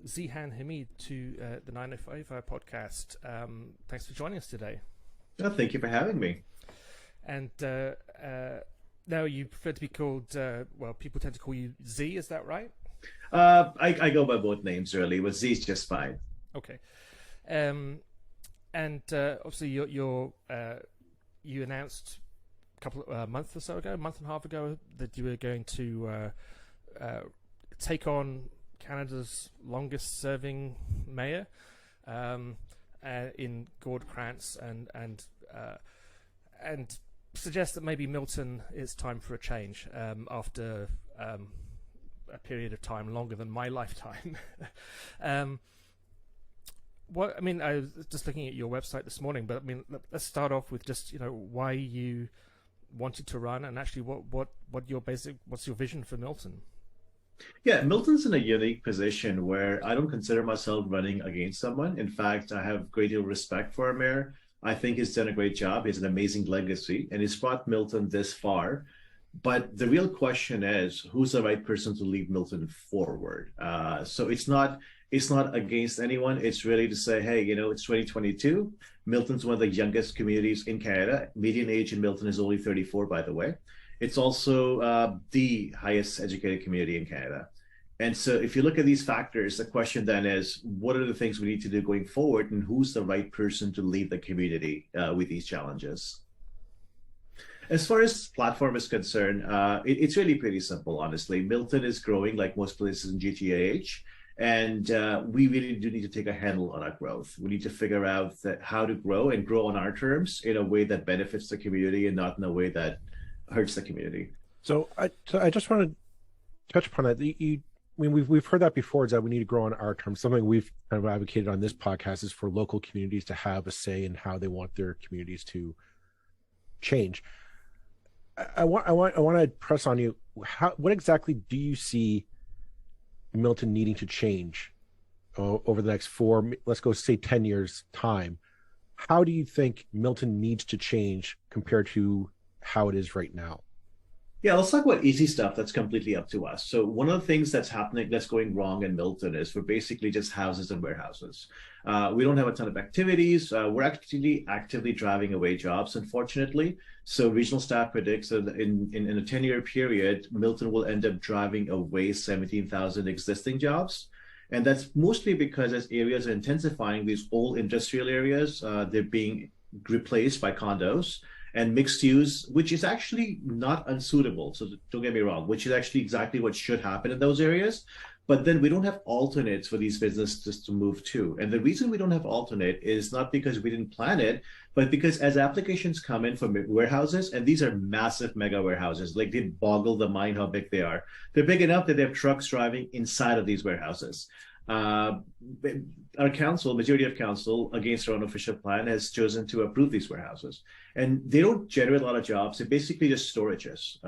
Zeeshan Hamid to the 905 podcast. Thanks for joining us today. Oh, thank you for having me. And now you prefer to be called, people tend to call you Z, is that right? I go by both names really, but Z's just fine. Okay. And obviously you announced a couple of month or so ago, a month and a half ago, that you were going to take on Canada's longest serving mayor in Krantz and suggest that maybe Milton it's time for a change after a period of time longer than my lifetime. I was just looking at your website this morning, but let's start off with just why you wanted to run and actually what's your vision for Milton? Yeah, Milton's in a unique position where I don't consider myself running against someone. In fact, I have great deal of respect for our mayor. I think he's done a great job. He has an amazing legacy, and he's brought Milton this far. But the real question is, who's the right person to lead Milton forward? So it's not against anyone. It's really to say, hey, it's 2022. Milton's one of the youngest communities in Canada. Median age in Milton is only 34, by the way. It's also the highest educated community in Canada. And so if you look at these factors, the question then is, what are the things we need to do going forward, and who's the right person to lead the community with these challenges? As far as platform is concerned, it's really pretty simple, honestly. Milton is growing like most places in GTAH, and we really do need to take a handle on our growth. We need to figure out how to grow and grow on our terms in a way that benefits the community and not in a way that hurts the community. So I just want to touch upon that. We've heard that before, is that we need to grow on our terms. Something we've kind of advocated on this podcast is for local communities to have a say in how they want their communities to change. I want to press on you. What exactly do you see Milton needing to change over the next let's go say 10 years time? How do you think Milton needs to change compared to how it is right now? Yeah, let's talk about easy stuff that's completely up to us. So one of the things that's going wrong in Milton is we're basically just houses and warehouses. We don't have a ton of activities. We're actually actively driving away jobs, unfortunately. So regional staff predicts that in a 10-year period, Milton will end up driving away 17,000 existing jobs. And that's mostly because as areas are intensifying, these old industrial areas, they're being replaced by condos and mixed use, which is actually not unsuitable. So don't get me wrong, which is actually exactly what should happen in those areas. But then we don't have alternates for these businesses to move to. And the reason we don't have alternate is not because we didn't plan it, but because as applications come in from warehouses, and these are massive mega warehouses, like they boggle the mind how big they are. They're big enough that they have trucks driving inside of these warehouses. Our council, majority of council, against our own official plan, has chosen to approve these warehouses. And they don't generate a lot of jobs. They're basically just storages.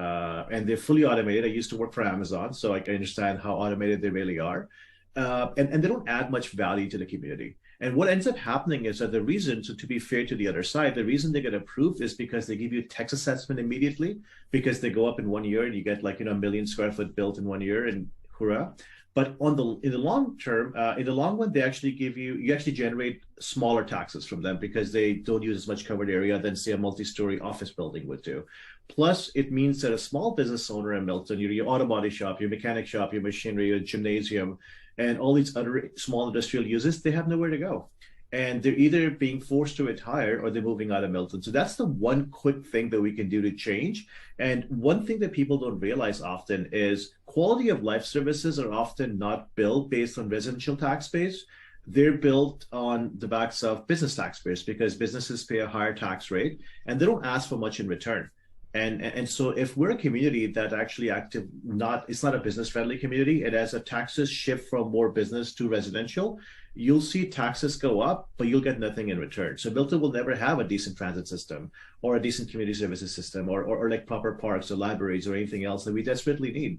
And they're fully automated. I used to work for Amazon, so I can understand how automated they really are. And they don't add much value to the community. And what ends up happening is that the reason, to be fair to the other side, the reason they get approved is because they give you a tax assessment immediately, because they go up in 1 year and you get like, a million square foot built in 1 year, and hurrah. But in the long term, in the long run, they actually you actually generate smaller taxes from them because they don't use as much covered area than, say, a multi-story office building would do. Plus, it means that a small business owner in Milton, your auto body shop, your mechanic shop, your machinery, your gymnasium, and all these other small industrial uses, they have nowhere to go. And they're either being forced to retire or they're moving out of Milton. So that's the one quick thing that we can do to change. And one thing that people don't realize often is quality of life services are often not built based on residential tax base. They're built on the backs of business taxpayers because businesses pay a higher tax rate and they don't ask for much in return. And so if we're a community that actually it's not a business friendly community, it has a taxes shift from more business to residential, you'll see taxes go up, but you'll get nothing in return. So Milton will never have a decent transit system or a decent community services system or like proper parks or libraries or anything else that we desperately need.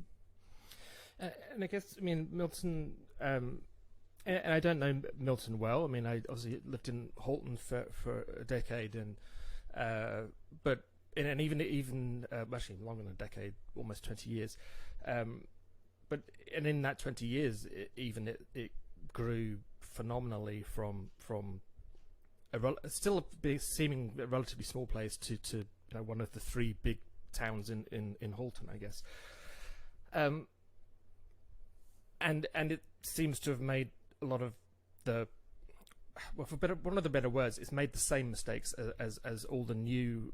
And I guess, Milton, and I don't know Milton well. I obviously lived in Halton for a decade, but even actually longer than a decade, almost 20 years. But in that 20 years, grew phenomenally from still seeming a relatively small place to one of the three big towns in Halton, I guess. And it seems to have made a lot of the, well, for one of the better words, it's made the same mistakes as all the new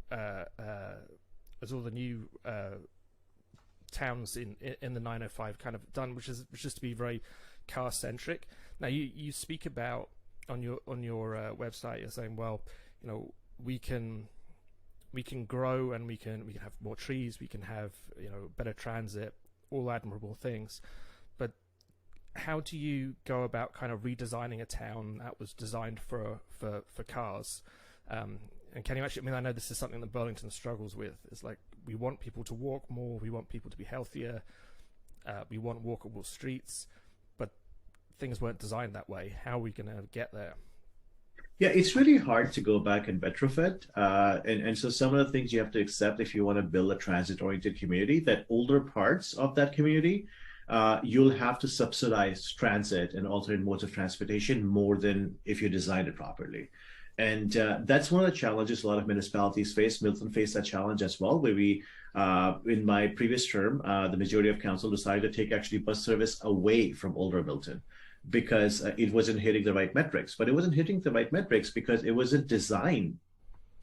towns in the 905 kind of done, which is to be very car centric. Now you speak about on your website, you're saying, well, we can grow and we can have more trees, we can have better transit, all admirable things, but how do you go about kind of redesigning a town that was designed for cars? And can you actually, I know this is something that Burlington struggles with. It's like, we want people to walk more, we want people to be healthier, we want walkable streets, but things weren't designed that way. How are we going to get there? Yeah, it's really hard to go back and retrofit. And so some of the things you have to accept if you want to build a transit-oriented community, that older parts of that community, you'll have to subsidize transit and alternate modes of transportation more than if you design it properly. And that's one of the challenges a lot of municipalities face. Milton faced that challenge as well, where we, in my previous term, the majority of council decided to take actually bus service away from older Milton, because it wasn't hitting the right metrics. But it wasn't hitting the right metrics because it wasn't designed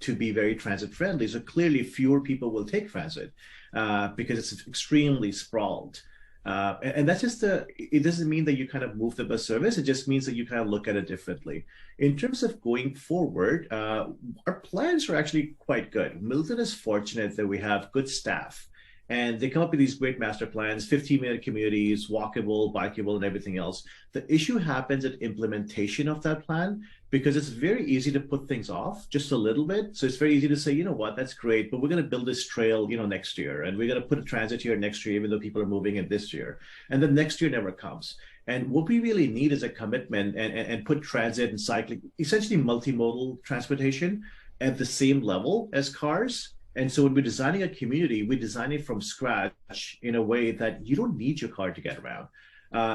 to be very transit friendly. So clearly fewer people will take transit because it's extremely sprawled. And that's just it doesn't mean that you kind of move the bus service. It just means that you kind of look at it differently. In terms of going forward, our plans are actually quite good. Milton is fortunate that we have good staff, and they come up with these great master plans, 15-minute communities, walkable, bikeable, and everything else. The issue happens at implementation of that plan, because it's very easy to put things off just a little bit. So it's very easy to say, you know what, that's great, but we're going to build this trail, next year, and we're going to put a transit here next year, even though people are moving in this year. And then next year never comes. And what we really need is a commitment and put transit and cycling, essentially multimodal transportation, at the same level as cars. And so when we're designing a community, we design it from scratch in a way that you don't need your car to get around.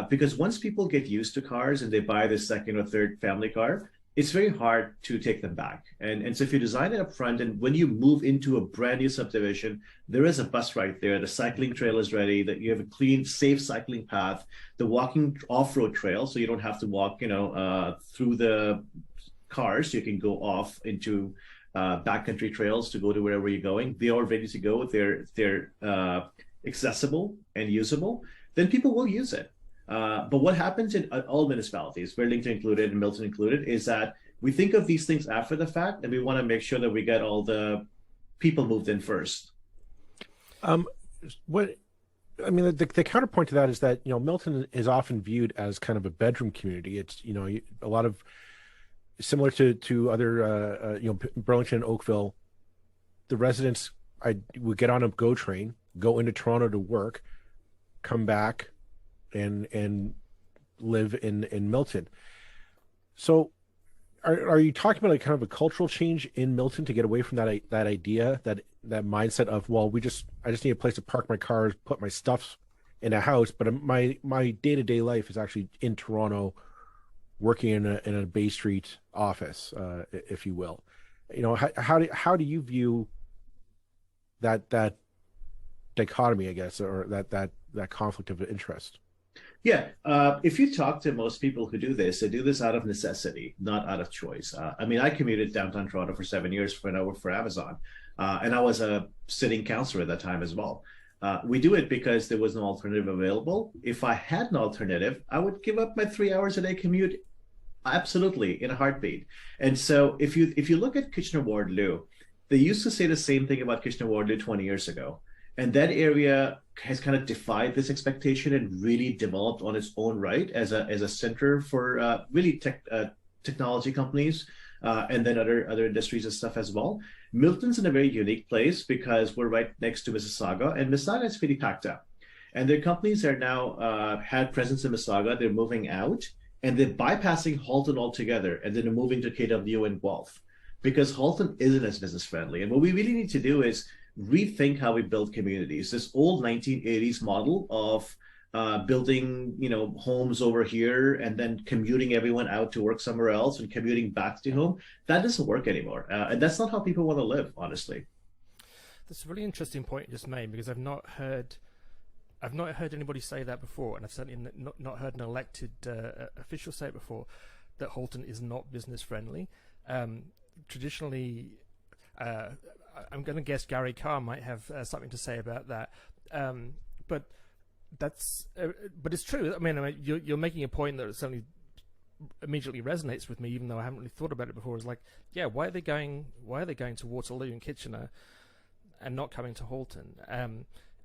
Because once people get used to cars and they buy the second or third family car, it's very hard to take them back. And so if you design it up front, and when you move into a brand new subdivision, there is a bus right there, the cycling trail is ready, that you have a clean, safe cycling path, the walking off-road trail, so you don't have to walk, through the cars. You can go off into backcountry trails to go to wherever you're going. They're all ready to go. They're accessible and usable. Then people will use it. But what happens in all municipalities, Burlington included and Milton included, is that we think of these things after the fact, and we want to make sure that we get all the people moved in first. The counterpoint to that is that Milton is often viewed as kind of a bedroom community. It's a lot of similar to other Burlington and Oakville. The residents would get on a GO train, go into Toronto to work, come back, and live in Milton. So are you talking about kind of a cultural change in Milton to get away from that idea, that mindset of, well, I just need a place to park my cars, put my stuff in a house, but my day-to-day life is actually in Toronto, working in a Bay Street office, if you will. How do you view that dichotomy, I guess, or that conflict of interest? Yeah, if you talk to most people who do this, they do this out of necessity, not out of choice. I commuted downtown Toronto for 7 years when I worked for Amazon, and I was a sitting councillor at that time as well. We do it because there was no alternative available. If I had an alternative, I would give up my 3 hours a day commute, absolutely, in a heartbeat. And so if you look at Kitchener-Waterloo, they used to say the same thing about Kitchener-Waterloo 20 years ago. And that area has kind of defied this expectation and really developed on its own right as a center for really technology companies and then other industries and stuff as well. Milton's in a very unique place because we're right next to Mississauga, and Mississauga is pretty packed up. And their companies are now had presence in Mississauga. They're moving out, and they're bypassing Halton altogether, and then they're moving to KW and Guelph because Halton isn't as business friendly. And what we really need to do is rethink how we build communities. This old 1980s model of building, homes over here and then commuting everyone out to work somewhere else and commuting back to home. That doesn't work anymore. And that's not how people want to live, honestly. That's a really interesting point you just made, because I've not heard anybody say that before, and I've certainly not heard an elected official say it before, that Halton is not business friendly. Traditionally, I'm going to guess Gary Carr might have something to say about that, but it's true. I mean, you're making a point that certainly immediately resonates with me, even though I haven't really thought about it before. It's like, yeah, why are they going to Waterloo and Kitchener and not coming to Halton?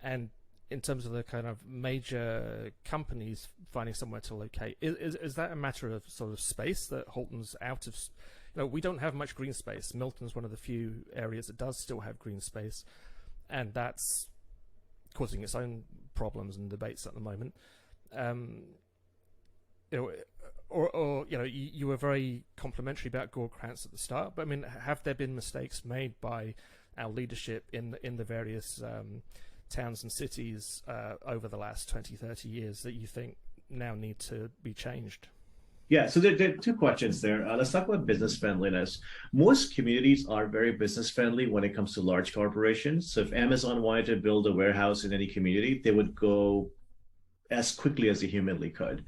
And in terms of the kind of major companies finding somewhere to locate, is that a matter of sort of space, that Halton's out of, we don't have much green space. Milton's one of the few areas that does still have green space, and that's causing its own problems and debates at the moment. You were very complimentary about Gord Krantz at the start, but I mean, have there been mistakes made by our leadership in the various towns and cities over the last 20, 30 years that you think now need to be changed? Yeah, so there are two questions there. Let's talk about business friendliness. Most communities are very business friendly when it comes to large corporations. So if Amazon wanted to build a warehouse in any community, they would go as quickly as they humanly could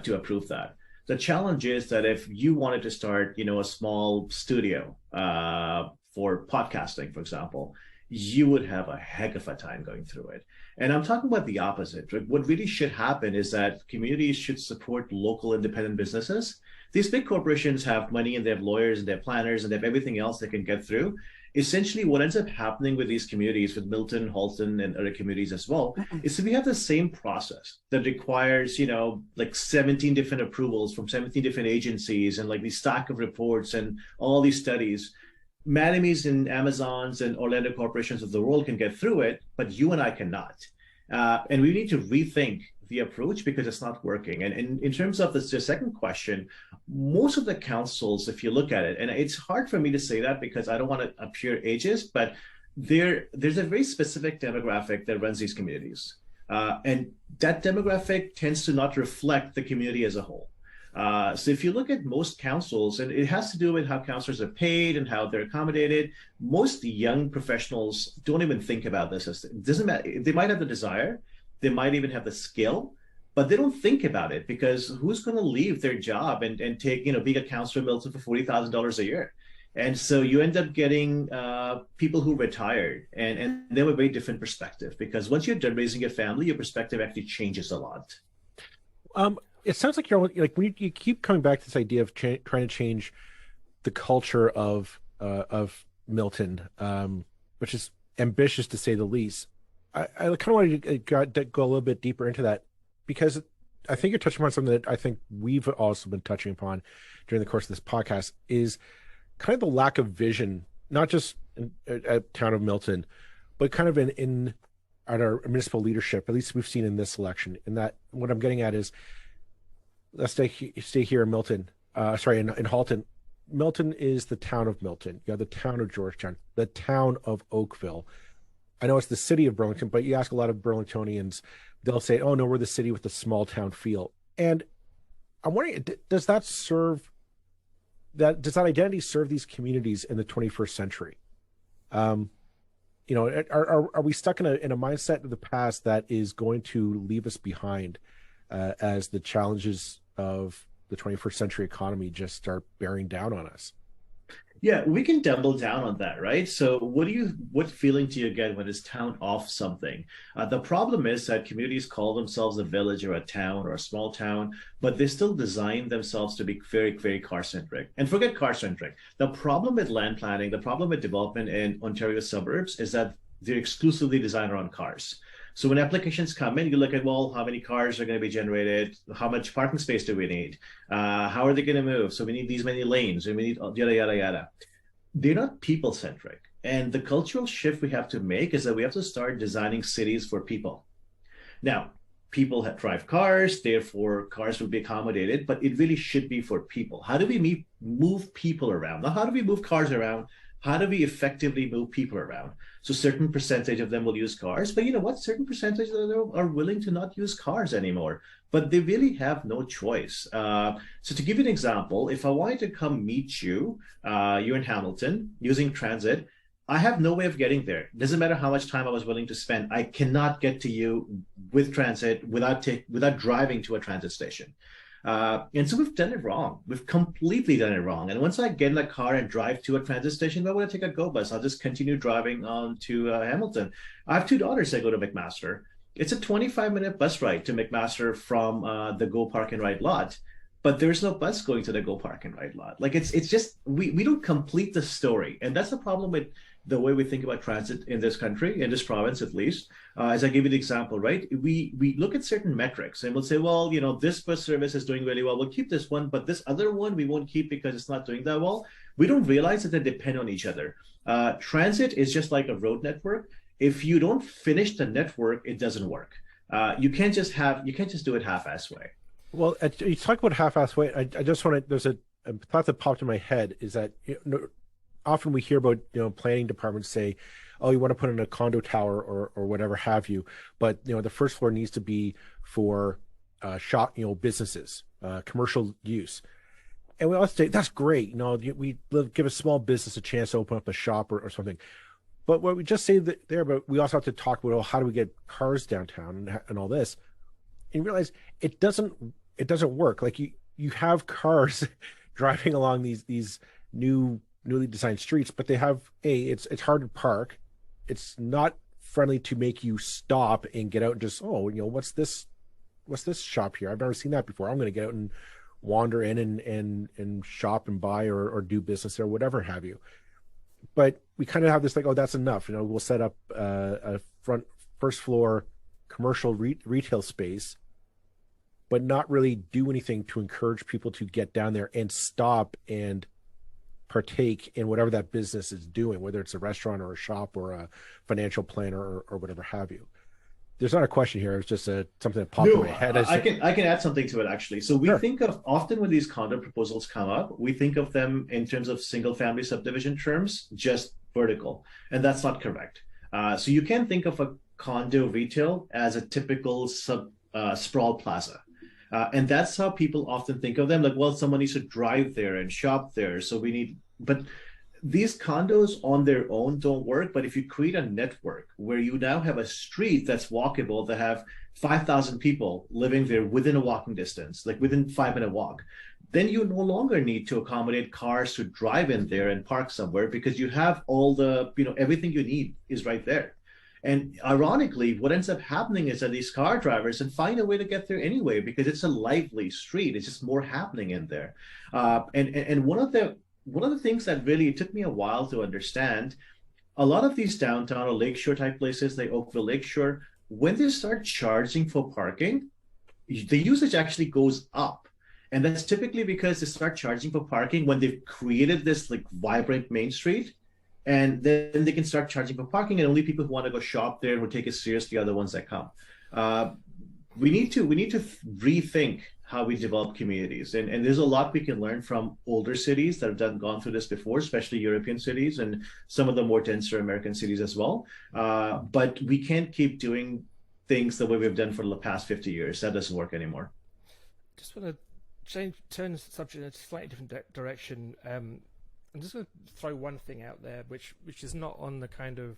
to approve that. The challenge is that if you wanted to start, a small studio for podcasting, for example, you would have a heck of a time going through it. And I'm talking about the opposite. Right? What really should happen is that communities should support local independent businesses. These big corporations have money and they have lawyers and they have planners and they have everything else they can get through. Essentially, what ends up happening with these communities, with Milton, Halton, and other communities as well, is that we have the same process that requires, like 17 different approvals from 17 different agencies and like these stack of reports and all these studies. Manamis and Amazons and Orlando corporations of the world can get through it, but you and I cannot. And we need to rethink the approach because it's not working. And in terms of the second question, most of the councils, if you look at it, and it's hard for me to say that because I don't want to appear ageist, but there's a very specific demographic that runs these communities. And that demographic tends to not reflect the community as a whole. So if you look at most councils, and it has to do with how councillors are paid and how they're accommodated, most young professionals don't even think about this. It doesn't matter. They might have the desire, they might even have the skill, but they don't think about it because who's going to leave their job and take, being a councillor in Milton for $40,000 a year? And so you end up getting people who retired and they have a very different perspective because once you're done raising a family, your perspective actually changes a lot. It sounds like you're like when you keep coming back to this idea of trying to change the culture of Milton, which is ambitious to say the least. I kind of wanted to go a little bit deeper into that because I think you're touching upon something that I think we've also been touching upon during the course of this podcast is kind of the lack of vision, not just at town of Milton, but kind of in our municipal leadership. At least we've seen in this election. And that what I'm getting at is. Let's stay here in Milton. In Halton. Milton is the town of Milton. You have the town of Georgetown, the town of Oakville. I know it's the city of Burlington, but you ask a lot of Burlingtonians, they'll say, "Oh no, we're the city with the small town feel." And I'm wondering, does that identity serve these communities in the 21st century? Are we stuck in a mindset of the past that is going to leave us behind as the challenges of the 21st century economy just start bearing down on us? Yeah, we can double down on that, right? So what feeling do you get when it's town off something? The problem is that communities call themselves a village or a town or a small town, but they still design themselves to be very, very car-centric. And forget car-centric. The problem with land planning, the problem with development in Ontario suburbs is that they're exclusively designed around cars. So when applications come in, you look at, well, how many cars are going to be generated? How much parking space do we need? How are they going to move? So we need these many lanes, and we need yada, yada, yada. They're not people-centric. And the cultural shift we have to make is that we have to start designing cities for people. Now, people drive cars, therefore cars will be accommodated, but it really should be for people. How do we move people around? Now, how do we move cars around? how do we effectively move people around? So certain percentage of them will use cars, but you know what? Certain percentage of them are willing to not use cars anymore, but they really have no choice. So to give you an example, if I wanted to come meet you, you're in Hamilton using transit, I have no way of getting there. Doesn't matter how much time I was willing to spend. I cannot get to you with transit without driving to a transit station. And so we've done it wrong. We've completely done it wrong. And once I get in the car and drive to a transit station, why would I take a go bus? I'll just continue driving on to Hamilton. I have two daughters that go to McMaster. It's a 25-minute bus ride to McMaster from the Go Park and Ride lot, but there's no bus going to the Go Park and Ride lot. Like it's just we don't complete the story, and that's the problem with the way we think about transit in this country, in this province at least. As I gave you the example, right? We look at certain metrics and we'll say, well, you know, this bus service is doing really well. We'll keep this one, but this other one we won't keep because it's not doing that well. We don't realize that they depend on each other. Transit is just like a road network. If you don't finish the network, it doesn't work. You can't just do it half-ass way. Well, you talk about half-ass way. I just want to. There's a thought that popped in my head is that often we hear about planning departments say, oh, you want to put in a condo tower or whatever have you, but the first floor needs to be for shop businesses, commercial use. And we always say that's great. We give a small business a chance to open up a shop or something. But what we just say there, but we also have to talk about how do we get cars downtown and all this, and you realize it doesn't work. Like you have cars driving along these newly designed streets, but they have it's hard to park. It's not friendly to make you stop and get out and just what's this shop here? I've never seen that before. I'm going to get out and wander in and shop and buy or do business or whatever have you. But we kind of have this like, oh, that's enough. We'll set up a first floor commercial retail space, but not really do anything to encourage people to get down there and stop and partake in whatever that business is doing, whether it's a restaurant or a shop or a financial planner or whatever have you. There's not a question here. It's just something that popped in my head. I can add something to it actually. So we think of often when these condo proposals come up, we think of them in terms of single family subdivision terms, just vertical, and that's not correct. So you can think of a condo retail as a typical sprawl plaza. And that's how people often think of them. Like, well, someone needs to drive there and shop there. So but these condos on their own don't work. But if you create a network where you now have a street that's walkable, that have 5,000 people living there within a walking distance, like within 5-minute walk, then you no longer need to accommodate cars to drive in there and park somewhere because you have all the, everything you need is right there. And ironically, what ends up happening is that these car drivers can find a way to get there anyway because it's a lively street. It's just more happening in there. And one of the things that really took me a while to understand, a lot of these downtown or lakeshore type places, like Oakville Lakeshore, when they start charging for parking, the usage actually goes up. And that's typically because they start charging for parking when they've created this like vibrant main street. And then they can start charging for parking, and only people who want to go shop there and who take it seriously are the ones that come. We need to rethink how we develop communities, and there's a lot we can learn from older cities that have gone through this before, especially European cities and some of the more denser American cities as well. But we can't keep doing things the way we've done for the past 50 years. That doesn't work anymore. Just want to turn the subject in a slightly different direction. I'm just going to throw one thing out there, which is not on the kind of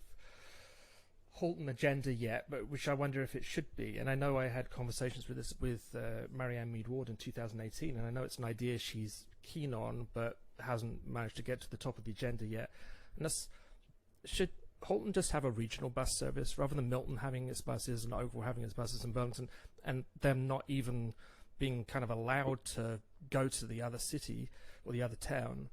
Halton agenda yet, but which I wonder if it should be. And I know I had conversations with Marianne Mead Ward in 2018, and I know it's an idea she's keen on, but hasn't managed to get to the top of the agenda yet. And that's, should Halton just have a regional bus service rather than Milton having its buses and Oakville having its buses in Burlington, and them not even being kind of allowed to go to the other city or the other town?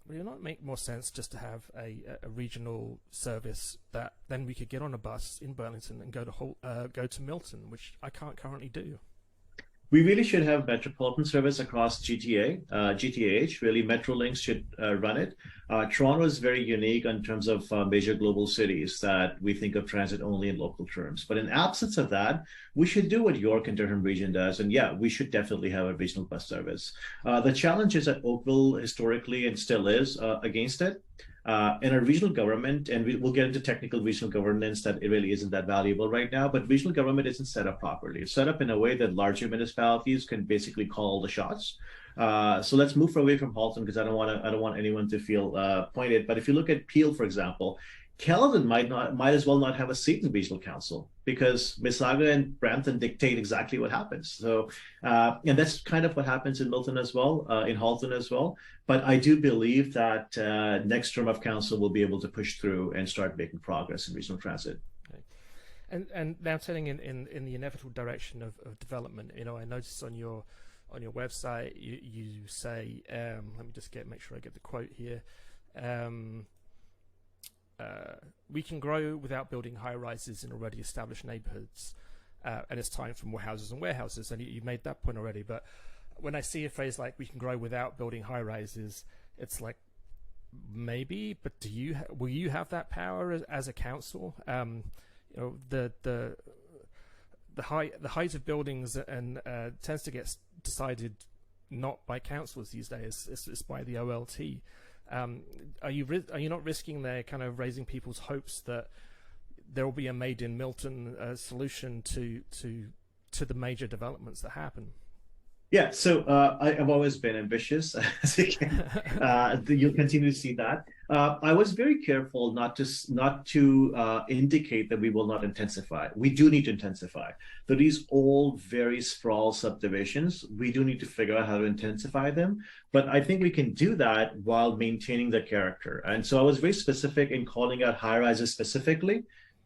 Would it not make more sense just to have a regional service that then we could get on a bus in Burlington and go to Milton, which I can't currently do? We really should have metropolitan service across GTA, GTAH. Really, Metrolinx should run it. Toronto is very unique in terms of major global cities that we think of transit only in local terms. But in absence of that, we should do what York and Durham region does. And yeah, we should definitely have a regional bus service. The challenge is that Oakville historically and still is against it. in a regional government, and we'll get into technical regional governance that it really isn't that valuable right now, but regional government isn't set up properly. It's set up in a way that larger municipalities can basically call all the shots. So let's move away from Halton because I don't want anyone to feel pointed. But if you look at Peel, for example, Caledon might as well not have a seat in regional council because Mississauga and Brampton dictate exactly what happens. So, and that's kind of what happens in Milton as well, in Halton as well. But I do believe that next term of council will be able to push through and start making progress in regional transit. Okay. And now turning in the inevitable direction of development, I noticed on your website you say, let me just make sure I get the quote here. We can grow without building high-rises in already established neighborhoods, and it's time for more houses and warehouses. And you made that point already, but when I see a phrase like "we can grow without building high-rises," it's like maybe, but will you have that power as a council? The height of buildings and tends to get decided not by councils these days; it's by the OLT. Are you not risking there kind of raising people's hopes that there will be a made in Milton solution to the major developments that happen? Yeah, so I've always been ambitious. You'll continue to see that. I was very careful not to indicate that we will not intensify. We do need to intensify. So these old, very sprawl subdivisions, we do need to figure out how to intensify them. But I think we can do that while maintaining the character. And so I was very specific in calling out high rises specifically,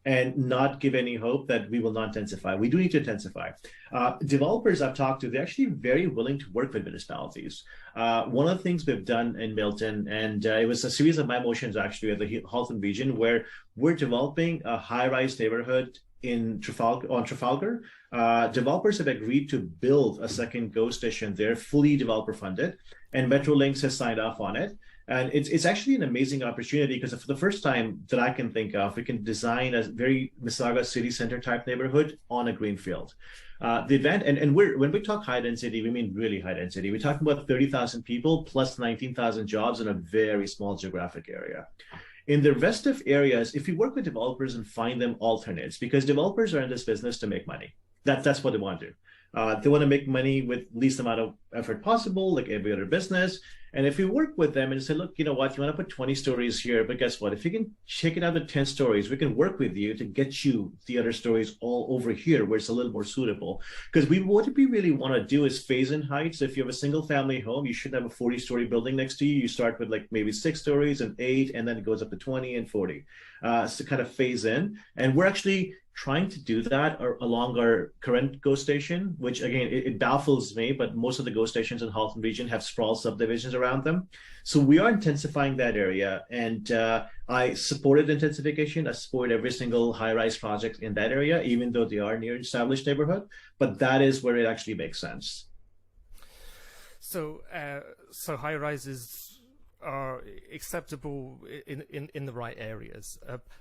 and not give any hope that we will not intensify. We do need to intensify. Developers I've talked to, they're actually very willing to work with municipalities. One of the things we've done in Milton, and it was a series of my motions actually at the Halton region, where we're developing a high-rise neighborhood on Trafalgar. Developers have agreed to build a second GO station there, fully developer funded, and Metrolinx has signed off on it. And it's actually an amazing opportunity because for the first time that I can think of, we can design a very Mississauga city center type neighborhood on a greenfield. The event, and when we talk high density, we mean really high density. We're talking about 30,000 people plus 19,000 jobs in a very small geographic area. In the rest of areas, if you work with developers and find them alternates, because developers are in this business to make money. That's what they want to do. They want to make money with least amount of effort possible, like every other business. And if you work with them and say, look, you know what, you want to put 20 stories here, but guess what? If you can shake it out to 10 stories, we can work with you to get you the other stories all over here where it's a little more suitable. Because what we really want to do is phase in heights. If you have a single family home, you shouldn't have a 40-story building next to you. You start with like maybe 6 stories and 8, and then it goes up to 20 and 40. So kind of phase in. And we're actually trying to do that along our current GO station, which again, it baffles me, but most of the GO stations in Halton region have sprawl subdivisions around them. So we are intensifying that area, and I supported intensification. I support every single high-rise project in that area, even though they are near established neighborhood, but that is where it actually makes sense. So high-rises are acceptable in the right areas.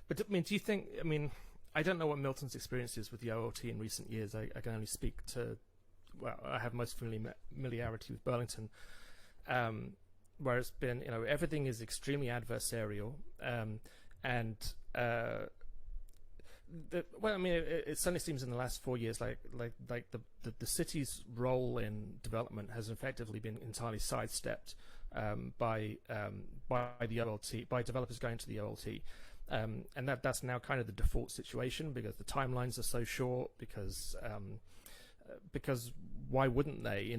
But I mean, do you think, I don't know what Milton's experience is with the OLT in recent years. I can only speak to, well, I have most familiarity with Burlington, where it's been, everything is extremely adversarial, it certainly seems in the last 4 years like the city's role in development has effectively been entirely sidestepped by the OLT, by developers going to the OLT. And that's now kind of the default situation because the timelines are so short. Because why wouldn't they?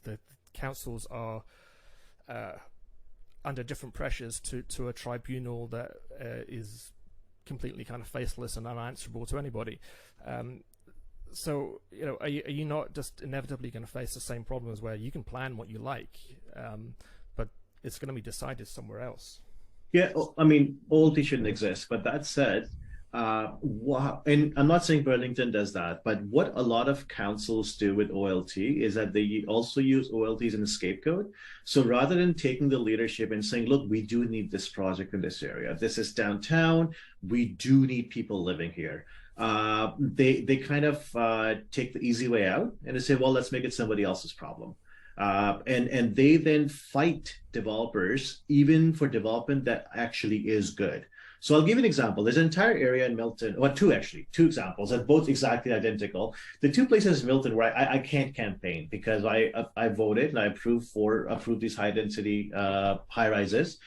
The councils are under different pressures to a tribunal that is completely kind of faceless and unanswerable to anybody. So are you not just inevitably going to face the same problems where you can plan what you like, but it's going to be decided somewhere else? Yeah, OLT shouldn't exist. But that said, and I'm not saying Burlington does that, but what a lot of councils do with OLT is that they also use OLT as a scapegoat. So rather than taking the leadership and saying, look, we do need this project in this area. This is downtown. We do need people living here. They kind of take the easy way out and they say, well, let's make it somebody else's problem. And they then fight developers even for development that actually is good. So I'll give you an example. There's an entire area in Milton, well, two examples, and both exactly identical. The two places in Milton where I can't campaign because I voted and I approved these high density high rises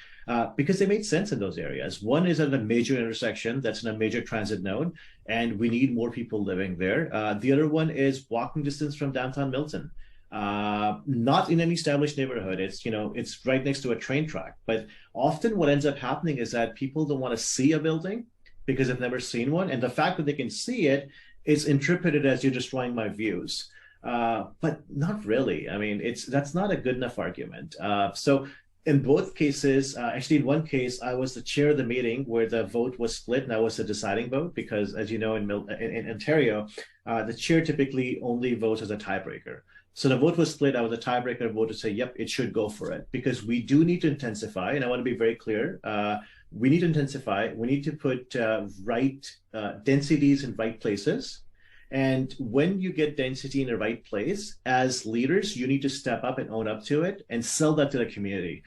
because they made sense in those areas. One is at a major intersection that's in a major transit node, and we need more people living there. The other one is walking distance from downtown Milton. Not in any established neighborhood. It's right next to a train track. But often what ends up happening is that people don't want to see a building because they've never seen one. And the fact that they can see it is interpreted as you're destroying my views. But not really. I mean, that's not a good enough argument. So in both cases, actually in one case, I was the chair of the meeting where the vote was split and I was the deciding vote because, as you know, in Ontario, the chair typically only votes as a tiebreaker. So the vote was split. I was a tiebreaker vote to say, yep, it should go for it because we do need to intensify. And I want to be very clear. We need to intensify. We need to put right densities in right places. And when you get density in the right place, as leaders, you need to step up and own up to it and sell that to the community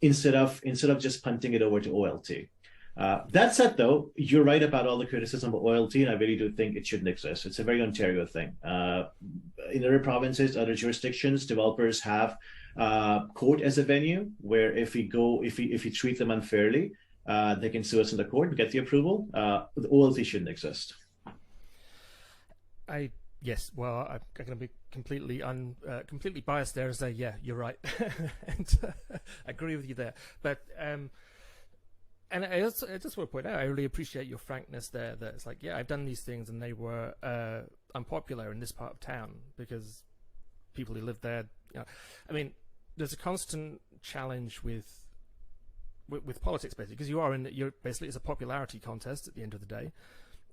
instead of just punting it over to OLT. That said, though, you're right about all the criticism of OLT, and I really do think it shouldn't exist. It's a very Ontario thing. In other provinces, other jurisdictions, developers have court as a venue where if we treat them unfairly, they can sue us in the court and get the approval. The OLT shouldn't exist. Yes. Well, I'm going to be completely biased there and say, yeah, you're right, and I agree with you there. But and I just want to point out, I really appreciate your frankness there. That it's like, yeah, I've done these things and they were unpopular in this part of town because people who live there. I mean, there's a constant challenge with politics, basically, because you're basically, it's a popularity contest at the end of the day.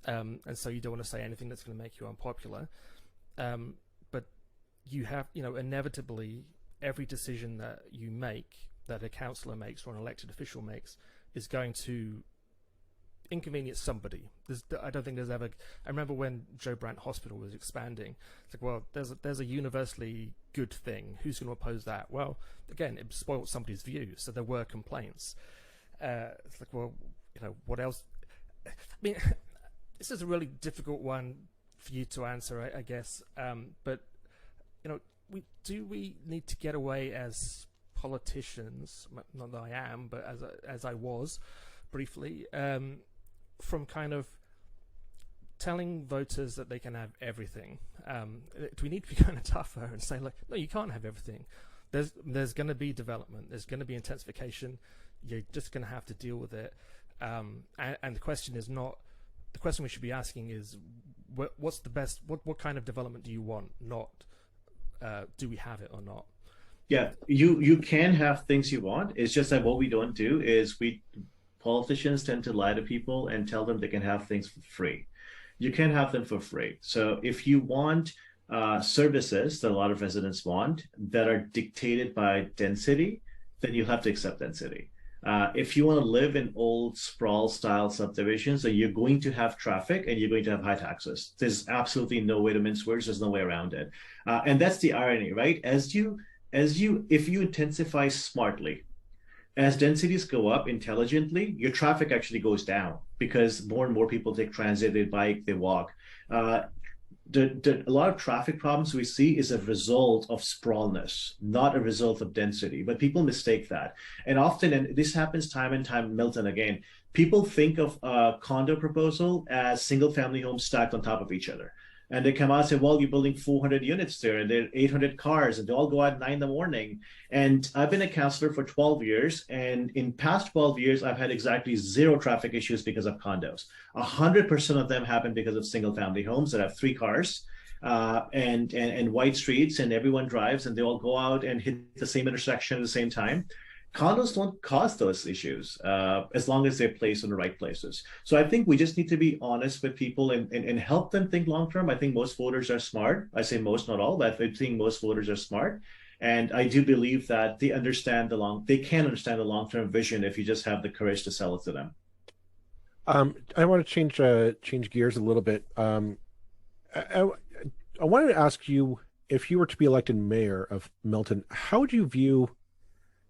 And so you don't want to say anything that's going to make you unpopular. But you have, inevitably every decision that you make, that a councillor makes or an elected official makes, is going to inconvenience somebody. I don't think there's ever. I remember when Joe Brandt Hospital was expanding. It's like, well, there's a universally good thing. Who's going to oppose that? Well, again, it spoiled somebody's views, so there were complaints. It's like, well, what else? I mean, this is a really difficult one for you to answer, I guess. But we need to get away as politicians, not that I am, but as I was briefly, from kind of telling voters that they can have everything. Do we need to be kind of tougher and say, like, no, you can't have everything. There's going to be development. There's going to be intensification. You're just going to have to deal with it. And the question is not. The question we should be asking is, what's the best? What kind of development do you want? Not do we have it or not? Yeah, you can have things you want. It's just that what we don't do is politicians tend to lie to people and tell them they can have things for free. You can't have them for free. So if you want services that a lot of residents want that are dictated by density, then you have to accept density. If you want to live in old sprawl style subdivisions, then you're going to have traffic and you're going to have high taxes. There's absolutely no way to mince words. There's no way around it. And that's the irony, right? If you intensify smartly, as densities go up intelligently, your traffic actually goes down because more and more people take transit, they bike, they walk. A lot of traffic problems we see is a result of sprawlness, not a result of density. But people mistake that. And often, and this happens time and time, Milton again, people think of a condo proposal as single family homes stacked on top of each other. And they come out and say, well, you're building 400 units there, and there are 800 cars, and they all go out at 9 in the morning. And I've been a councillor for 12 years, and in past 12 years, I've had exactly zero traffic issues because of condos. 100% of them happen because of single-family homes that have 3 cars and wide streets, and everyone drives, and they all go out and hit the same intersection at the same time. Condos don't cause those issues as long as they're placed in the right places. So I think we just need to be honest with people and help them think long term. I think most voters are smart. I say most, not all, but I think most voters are smart. And I do believe that they can understand the long-term vision if you just have the courage to sell it to them. I want to change gears a little bit. I wanted to ask you if you were to be elected mayor of Milton, how would you view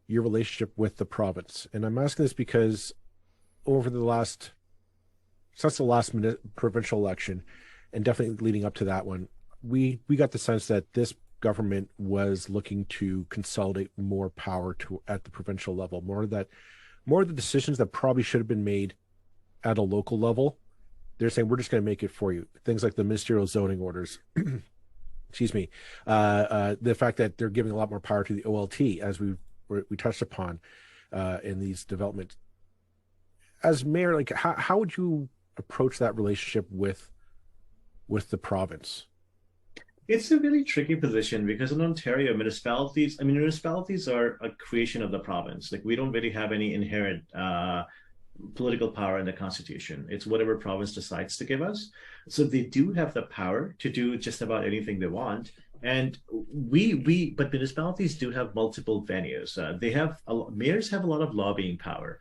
your relationship with the province? And I'm asking this because since the last provincial election, and definitely leading up to that one, we got the sense that this government was looking to consolidate more power at the provincial level, more of the decisions that probably should have been made at a local level. They're saying, we're just going to make it for you. Things like the ministerial zoning orders, excuse me, the fact that they're giving a lot more power to the OLT, as we touched upon in these developments. As mayor, like how would you approach that relationship with the province? It's a really tricky position because in Ontario, municipalities are a creation of the province. Like, we don't really have any inherent political power in the Constitution. It's whatever province decides to give us. So they do have the power to do just about anything they want. And but municipalities do have multiple venues. Mayors have a lot of lobbying power.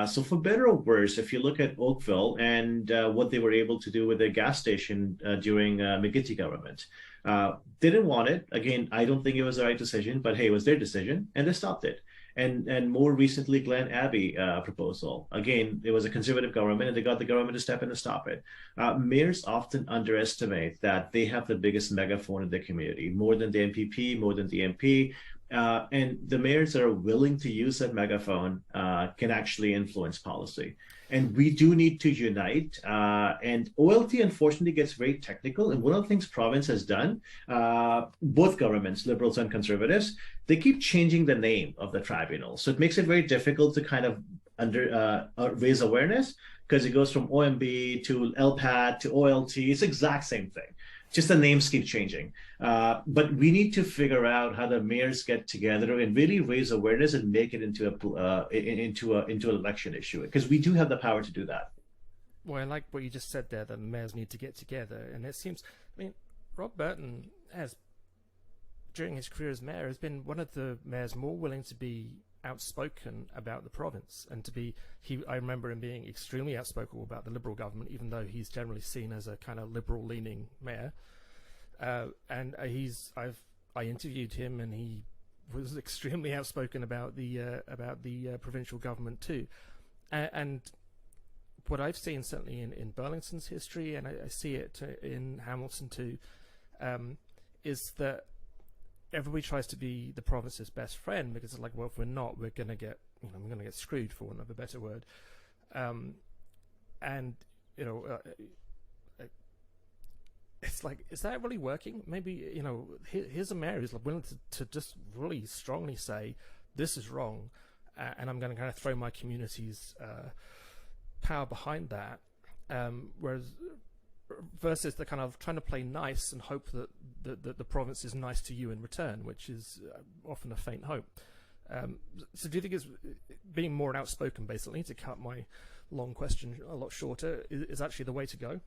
So for better or worse, if you look at Oakville and what they were able to do with their gas station during McGuinty government, they didn't want it. Again, I don't think it was the right decision, but hey, it was their decision, and they stopped it. And more recently, Glen Abbey proposal. Again, it was a conservative government, and they got the government to step in and stop it. Mayors often underestimate that they have the biggest megaphone in the community, more than the MPP, more than the MP. And the mayors that are willing to use that megaphone can actually influence policy. And we do need to unite. And OLT, unfortunately, gets very technical. And one of the things province has done, both governments, Liberals and Conservatives, they keep changing the name of the tribunal. So it makes it very difficult to kind of raise awareness, because it goes from OMB to LPAT to OLT. It's the exact same thing. Just the names keep changing. But we need to figure out how the mayors get together and really raise awareness and make it into an election issue, because we do have the power to do that. Well, I like what you just said there, that the mayors need to get together. And it seems, Rob Burton during his career as mayor, has been one of the mayors more willing to be outspoken about the province, and I remember him being extremely outspoken about the Liberal government, even though he's generally seen as a kind of liberal-leaning mayor. And I interviewed him, and he was extremely outspoken about the provincial government too. And what I've seen, certainly in Burlington's history, and I see it in Hamilton too, is that everybody tries to be the province's best friend, because it's like, well, if we're not, we're going to get screwed, for want of a better word. It's like, is that really working? Maybe, here's a mayor who's willing to just really strongly say, this is wrong, and I'm going to kind of throw my community's power behind that. Versus the kind of trying to play nice and hope that the province is nice to you in return, which is often a faint hope. So do you think it's being more outspoken, basically, to cut my long question a lot shorter, is actually the way to go?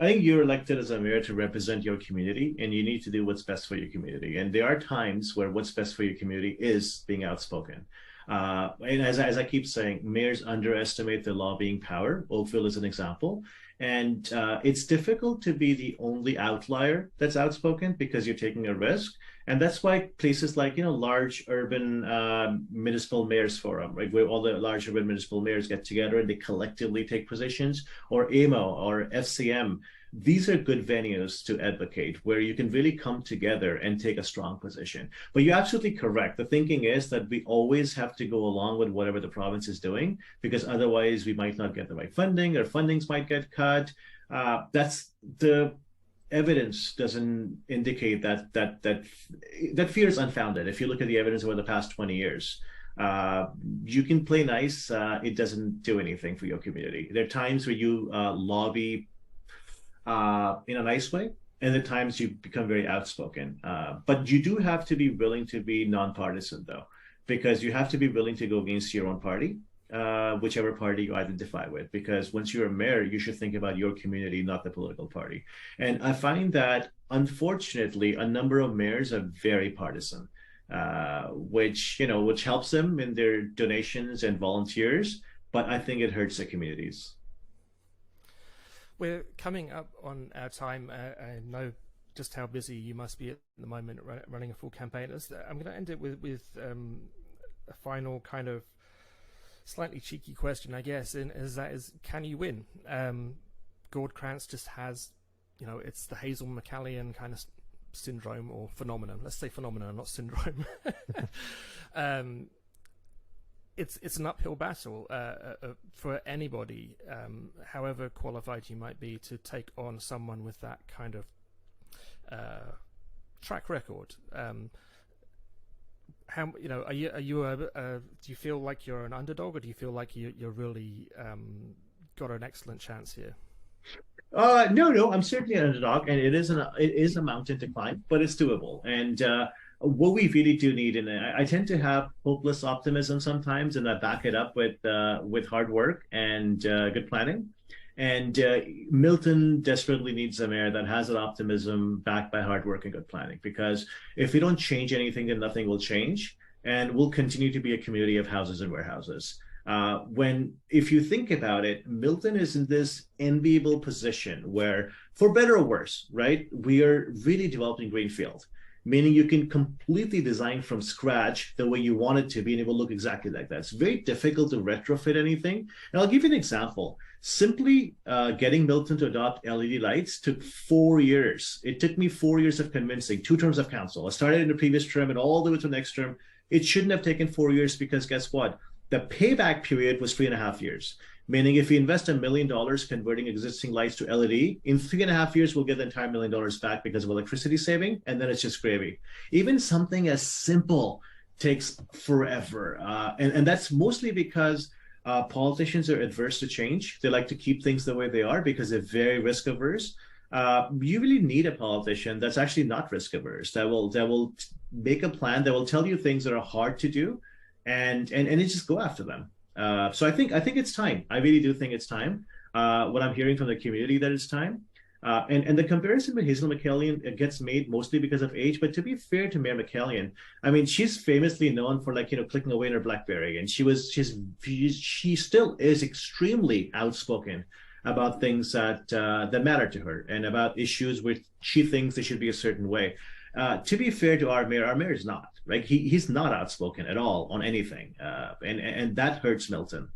I think you're elected as a mayor to represent your community, and you need to do what's best for your community. And there are times where what's best for your community is being outspoken. And as I keep saying, mayors underestimate their lobbying power. Oakville is an example. And it's difficult to be the only outlier that's outspoken, because you're taking a risk. And that's why places like, large urban municipal mayors forum, right, where all the large urban municipal mayors get together and they collectively take positions, or AMO or FCM, these are good venues to advocate, where you can really come together and take a strong position. But you're absolutely correct. The thinking is that we always have to go along with whatever the province is doing, because otherwise we might not get the right funding, or fundings might get cut. That's the evidence doesn't indicate that fear is unfounded. If you look at the evidence over the past 20 years, you can play nice. It doesn't do anything for your community. There are times where you lobby in a nice way, and at times you become very outspoken. But you do have to be willing to be nonpartisan, though, because you have to be willing to go against your own party, whichever party you identify with, because once you're a mayor, you should think about your community, not the political party. And I find that, unfortunately, a number of mayors are very partisan, which helps them in their donations and volunteers, but I think it hurts the communities. We're coming up on our time. I know just how busy you must be at the moment running a full campaign. I'm going to end it with a final kind of slightly cheeky question, I guess, and can you win? Gord Krantz just has, it's the Hazel McCallion kind of syndrome or phenomenon. Let's say phenomenon, not syndrome. It's an uphill battle for anybody, however qualified you might be, to take on someone with that kind of track record. How are you? Do you feel like you're an underdog, or do you feel like you're really got an excellent chance here? No, I'm certainly an underdog, and it is a mountain to climb, but it's doable. And what we really do need, and I tend to have hopeless optimism sometimes, and I back it up with hard work and good planning. And Milton desperately needs a mayor that has that optimism backed by hard work and good planning. Because if we don't change anything, then nothing will change, and we'll continue to be a community of houses and warehouses. If you think about it, Milton is in this enviable position where, for better or worse, right, we are really developing greenfield, meaning you can completely design from scratch the way you want it to be, and it will look exactly like that. It's very difficult to retrofit anything. And I'll give you an example. Simply getting Milton to adopt LED lights took 4 years. It took me 4 years of convincing, 2 terms of council. I started in the previous term and all the way to the next term. It shouldn't have taken 4 years, because guess what? The payback period was 3.5 years. Meaning if we invest $1 million converting existing lights to LED, in 3.5 years, we'll get the entire $1 million back because of electricity saving, and then it's just gravy. Even something as simple takes forever. And that's mostly because politicians are adverse to change. They like to keep things the way they are because they're very risk averse. You really need a politician that's actually not risk averse, that will make a plan, that will tell you things that are hard to do, and just go after them. So I think it's time. I really do think it's time. What I'm hearing from the community, that it's time. And the comparison with Hazel McCallion gets made mostly because of age. But to be fair to Mayor McCallion, I mean, she's famously known for clicking away in her BlackBerry, and she still is extremely outspoken about things that matter to her, and about issues which she thinks they should be a certain way. To be fair to our mayor is not. Right? He's not outspoken at all on anything, and that hurts Milton.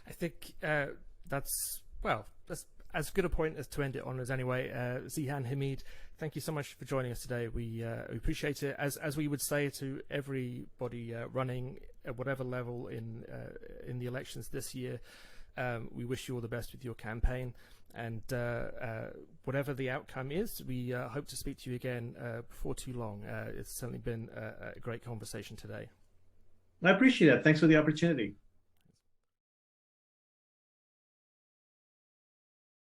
I think that's as good a point as to end it on as anyway. Zeeshan Hamid, thank you so much for joining us today. We appreciate it. As we would say to everybody running at whatever level in the elections this year, we wish you all the best with your campaign. And whatever the outcome is, we hope to speak to you again before too long. It's certainly been a great conversation today. I appreciate it. Thanks for the opportunity.